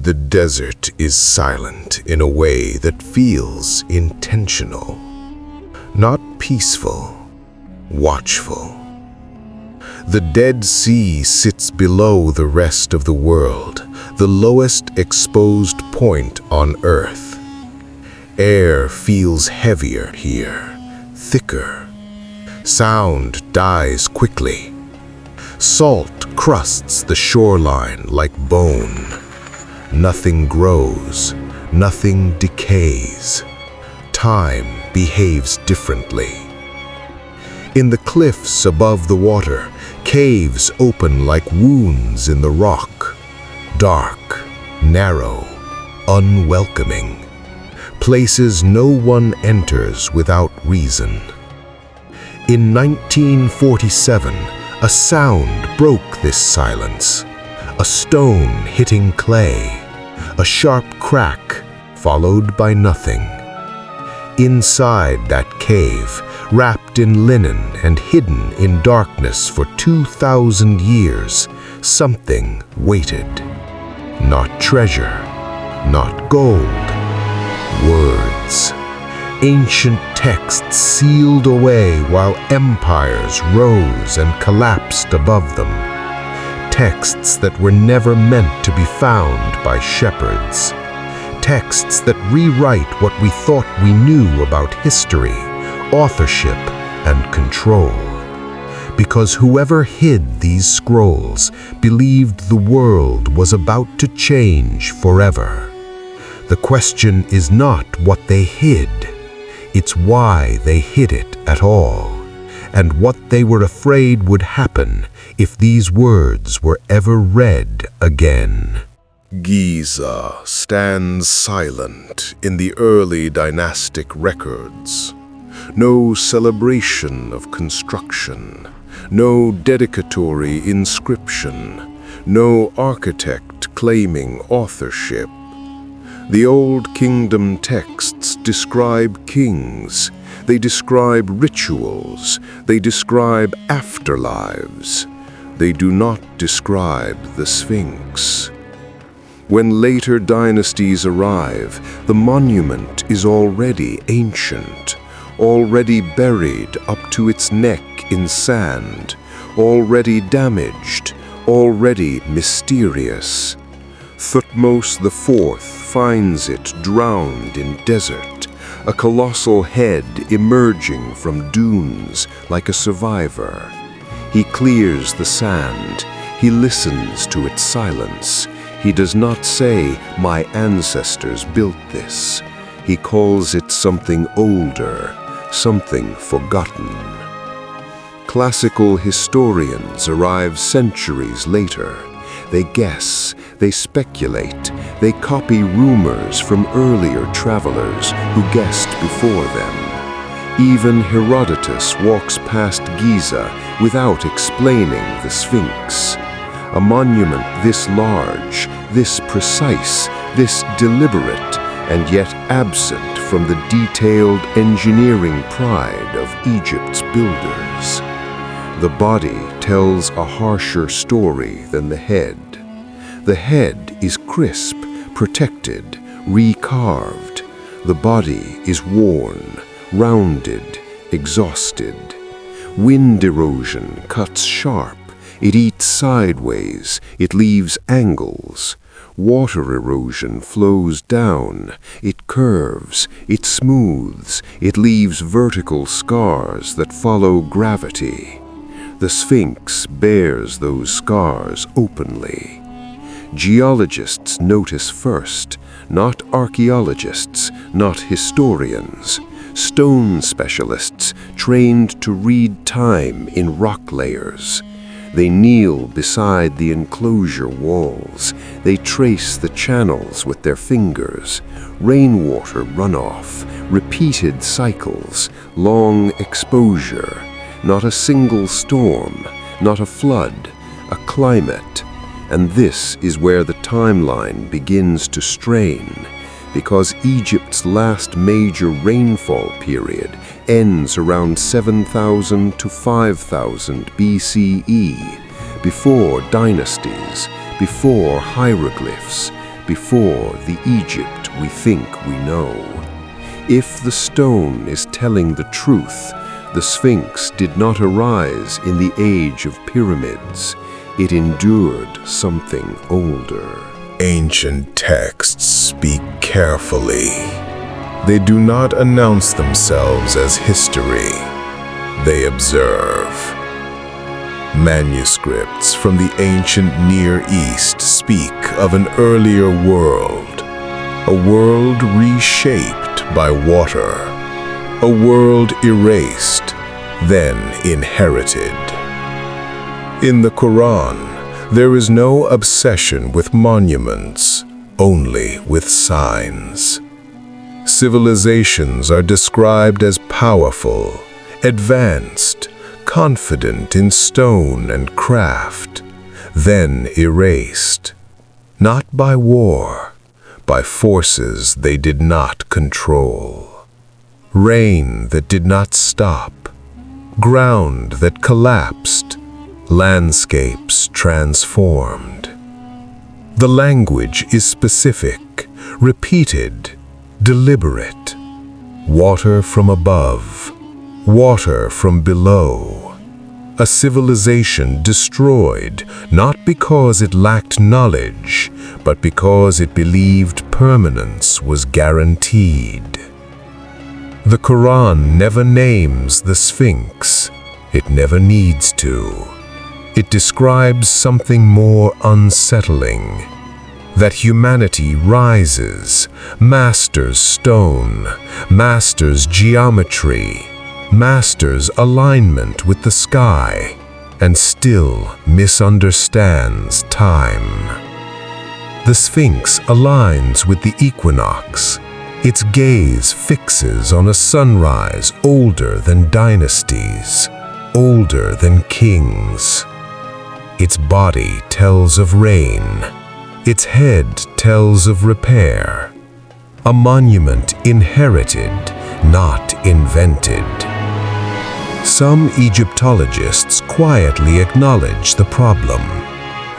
The desert is silent in a way that feels intentional, not peaceful, watchful. The Dead Sea sits below the rest of the world, the lowest exposed point on Earth. Air feels heavier here, thicker. Sound dies quickly. Salt crusts the shoreline like bone. Nothing grows, nothing decays. Time behaves differently. In the cliffs above the water, caves open like wounds in the rock. Dark, narrow, unwelcoming. Places no one enters without reason. In 1947, a sound broke this silence. A stone hitting clay, a sharp crack, followed by nothing. Inside that cave, wrapped in linen and hidden in darkness for 2,000 years, something waited. Not treasure, not gold, words. Ancient texts sealed away while empires rose and collapsed above them. Texts that were never meant to be found by shepherds. Texts that rewrite what we thought we knew about history, authorship, and control. Because whoever hid these scrolls believed the world was about to change forever. The question is not what they hid, it's why they hid it at all, and what they were afraid would happen if these words were ever read again. Giza stands silent in the early dynastic records. No celebration of construction, no dedicatory inscription, no architect claiming authorship. The Old Kingdom texts describe kings, they describe rituals, they describe afterlives. They do not describe the Sphinx. When later dynasties arrive, the monument is already ancient, already buried up to its neck in sand, already damaged, already mysterious. Thutmose IV finds it drowned in desert, a colossal head emerging from dunes like a survivor. He clears the sand, he listens to its silence. He does not say, "My ancestors built this." He calls it something older, something forgotten. Classical historians arrive centuries later. They guess, they speculate, they copy rumors from earlier travelers who guessed before them. Even Herodotus walks past Giza without explaining the Sphinx. A monument this large, this precise, this deliberate, and yet absent from the detailed engineering pride of Egypt's builders. The body tells a harsher story than the head. The head is crisp, protected, recarved. The body is worn, rounded, exhausted. Wind erosion cuts sharp. It eats sideways, it leaves angles. Water erosion flows down, it curves, it smooths, it leaves vertical scars that follow gravity. The Sphinx bears those scars openly. Geologists notice first, not archaeologists, not historians. Stone specialists trained to read time in rock layers. They kneel beside the enclosure walls. They trace the channels with their fingers. Rainwater runoff, repeated cycles, long exposure. Not a single storm, not a flood, a climate. And this is where the timeline begins to strain, because Egypt's last major rainfall period ends around 7,000 to 5,000 BCE, before dynasties, before hieroglyphs, before the Egypt we think we know. If the stone is telling the truth, the Sphinx did not arise in the age of pyramids. It endured something older. Ancient texts speak carefully. They do not announce themselves as history. They observe. Manuscripts from the ancient Near East speak of an earlier world, a world reshaped by water, a world erased, then inherited. In the Quran, there is no obsession with monuments, only with signs. Civilizations are described as powerful, advanced, confident in stone and craft, then erased, not by war, by forces they did not control. Rain that did not stop, ground that collapsed, landscapes transformed. The language is specific, repeated, deliberate. Water from above, water from below. A civilization destroyed not because it lacked knowledge, but because it believed permanence was guaranteed. The Quran never names the Sphinx. It never needs to. It describes something more unsettling. That humanity rises, masters stone, masters geometry, masters alignment with the sky, and still misunderstands time. The Sphinx aligns with the equinox. Its gaze fixes on a sunrise older than dynasties, older than kings. Its body tells of rain. Its head tells of repair. A monument inherited, not invented. Some Egyptologists quietly acknowledge the problem.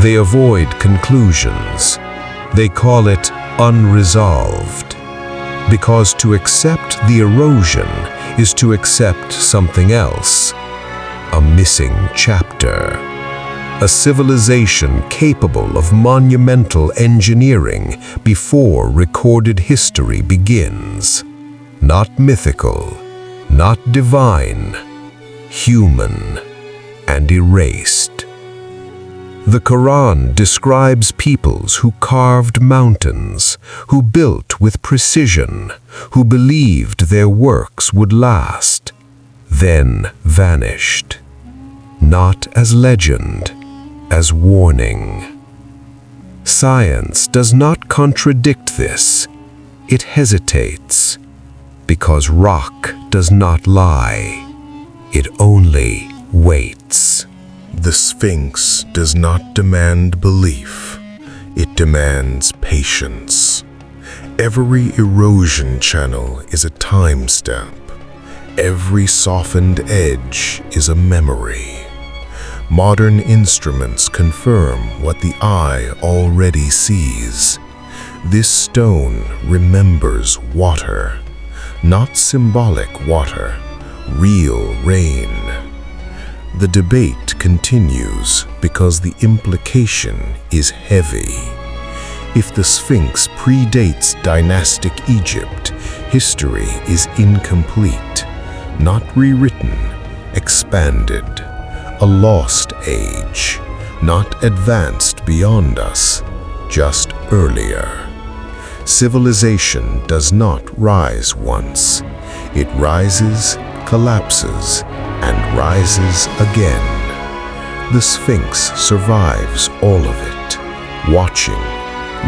They avoid conclusions. They call it unresolved. Because to accept the erosion is to accept something else, a missing chapter. A civilization capable of monumental engineering before recorded history begins. Not mythical, not divine, human and erased. The Quran describes peoples who carved mountains, who built with precision, who believed their works would last, then vanished. Not as legend, as warning. Science does not contradict this. It hesitates, because rock does not lie. It only waits. The Sphinx does not demand belief. It demands patience. Every erosion channel is a timestamp. Every softened edge is a memory. Modern instruments confirm what the eye already sees. This stone remembers water, not symbolic water, real rain. The debate continues because the implication is heavy. If the Sphinx predates dynastic Egypt, history is incomplete, not rewritten, expanded. A lost age, not advanced beyond us, just earlier. Civilization does not rise once. It rises, collapses, and rises again. The Sphinx survives all of it, watching,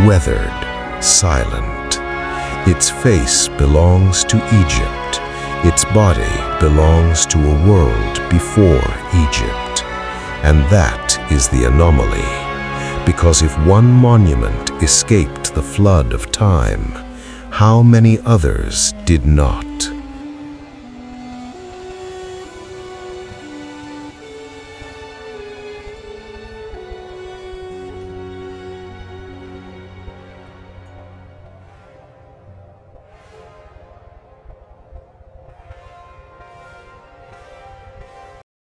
weathered, silent. Its face belongs to Egypt. Its body belongs to a world before Egypt. And that is the anomaly. Because if one monument escaped the flood of time, how many others did not?